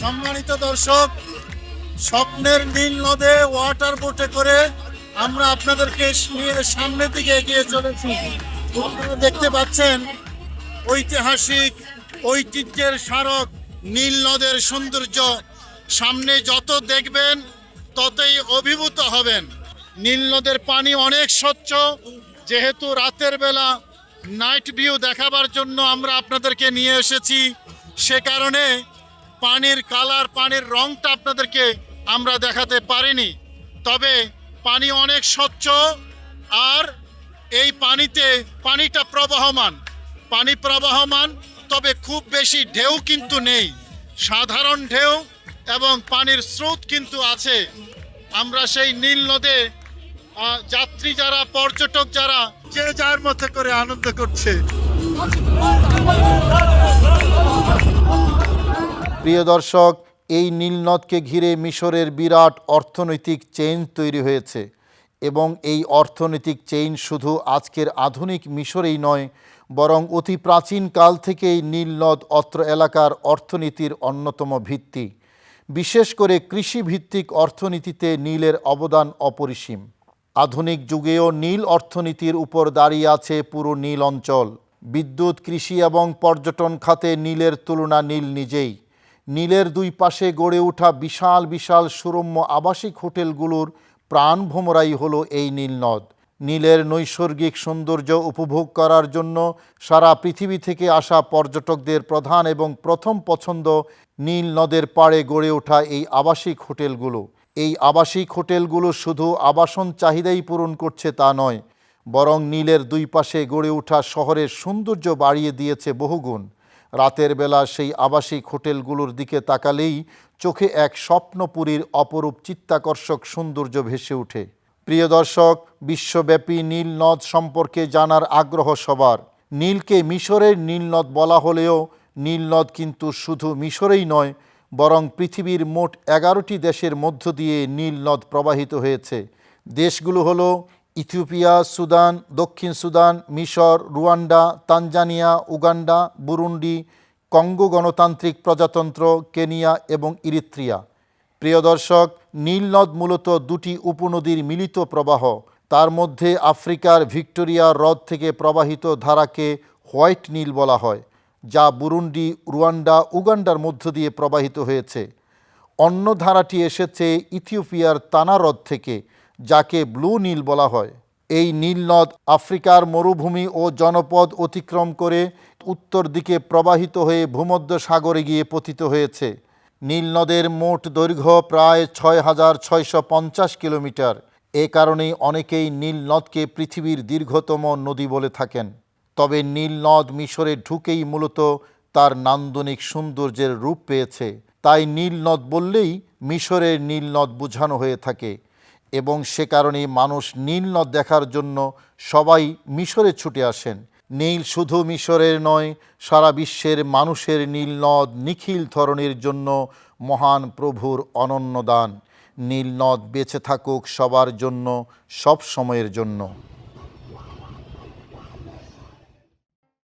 সম্মানিত দর্শক, স্বপ্নের নীল নদে ওয়াটার বোটে করে আমরা আপনাদেরকে নিয়ে সামনের দিকে এগিয়ে চলেছি। আপনারা দেখতে পাচ্ছেন ঐতিহাসিক ঐতিহ্যের স্মারক নীল নদের সৌন্দর্য। সামনে যত দেখবেন ততই অভিভূত হবেন। নীল নদের পানি অনেক স্বচ্ছ। যেহেতু রাতের বেলা নাইট ভিউ দেখাবার জন্য আমরা আপনাদেরকে নিয়ে এসেছি, সে কারণে পানির কালার, পানির রংটা আপনাদেরকে আমরা দেখাতে পারিনি। তবে পানি অনেক স্বচ্ছ, আর এই পানিটা প্রবাহমান, পানি প্রবাহমান, তবে খুব বেশি ঢেউ কিন্তু নেই, সাধারণ ঢেউ এবং পানির স্রোত কিন্তু আছে। আমরা সেই নীল নদে যাত্রী যারা, পর্যটক যারা, যে যার মতো করে আনন্দ করছে। প্রিয় দর্শক, এই নীলনদকে ঘিরে মিশরের বিরাট অর্থনৈতিক চেইন তৈরি হয়েছে এবং এই অর্থনৈতিক চেইন শুধু আজকের আধুনিক মিশরেই নয়, বরং অতি প্রাচীন কাল থেকেই নীলনদ অত্র এলাকার অর্থনীতির অন্যতম ভিত্তি। বিশেষ করে কৃষিভিত্তিক অর্থনীতিতে নীলের অবদান অপরিসীম। আধুনিক যুগেও নীল অর্থনীতির উপর দাঁড়িয়ে আছে পুরো নীল অঞ্চল। বিদ্যুৎ, কৃষি এবং পর্যটন খাতে নীলের তুলনা নীল নিজেই। নীলের দুই পাশে গড়ে ওঠা বিশাল বিশাল সুরম্য আবাসিক হোটেলগুলোর প্রাণভোমরাই হলো এই নীলনদ। নীলের নৈসর্গিক সৌন্দর্য উপভোগ করার জন্য সারা পৃথিবী থেকে আসা পর্যটকদের প্রধান এবং প্রথম পছন্দ নীল নদের পাড়ে গড়ে ওঠা এই আবাসিক হোটেলগুলো। এই আবাসিক হোটেলগুলো শুধু আবাসন চাহিদাই পূরণ করছে তা নয়, বরং নীলের দুই পাশে গড়ে ওঠা শহরের সৌন্দর্য বাড়িয়ে দিয়েছে বহুগুণ। রাতের বেলা সেই আবাসিক হোটেলগুলোর দিকে তাকালেই চোখে এক স্বপ্নপুরীর অপরূপ চিত্তাকর্ষক সৌন্দর্য ভেসে ওঠে। প্রিয় দর্শক, বিশ্বব্যাপী নীল নদ সম্পর্কে জানার আগ্রহ সবার। নীলকে মিশরের নীল নদ বলা হলেও নীল নদ কিন্তু শুধু মিশরেই নয়, বরং পৃথিবীর মোট 11টি দেশের মধ্য দিয়ে নীল নদ প্রবাহিত হয়েছে। দেশগুলো হলো ইথিওপিয়া, সুদান, দক্ষিণ সুদান, মিশর, Rwanda, Tanzania, Uganda, Burundi, Congo গণতান্ত্রিক প্রজাতন্ত্র, কেনিয়া এবং ইরিত্রিয়া। প্রিয় দর্শক, নীল নদ মূলত দুটি উপনদীর মিলিত প্রবাহ। তার মধ্যে আফ্রিকার ভিক্টোরিয়া হ্রদ থেকে প্রবাহিত ধারাকে হোয়াইট নীল বলা হয়, যা বুরুন্ডি, রুয়ান্ডা, উগান্ডার মধ্য দিয়ে প্রবাহিত হয়েছে। অন্য ধারাটি এসেছে ইথিওপিয়ার তানা হ্রদ থেকে, যাকে ব্লু নীল বলা হয়। এই নীল নদ আফ্রিকার মরুভূমি ও জনপদ অতিক্রম করে উত্তর দিকে প্রবাহিত হয়ে ভূমধ্য সাগরে গিয়ে পতিত হয়েছে। নীল নদের মোট দৈর্ঘ্য প্রায় ৬,৬৫০ কিলোমিটার। এ কারণেই অনেকেই নীল নদকে পৃথিবীর দীর্ঘতম নদী বলে থাকেন। তবে নীল নদ মিশরে ঢুকেই মূলত তার নান্দনিক সৌন্দর্যের রূপ পেয়েছে। তাই নীল নদ বললেই মিশরের নীল নদ বোঝানো হয়ে থাকে এবং সে কারণেই মানুষ নীল নদ দেখার জন্য সবাই মিশরে ছুটে আসেন। নীল শুধু মিশরের নয়, সারা বিশ্বের মানুষের নীল নদ নিখিল ধরনের জন্য মহান প্রভুর অনন্য দান। নীল নদ বেঁচে থাকুক সবার জন্য, সব সময়ের জন্য।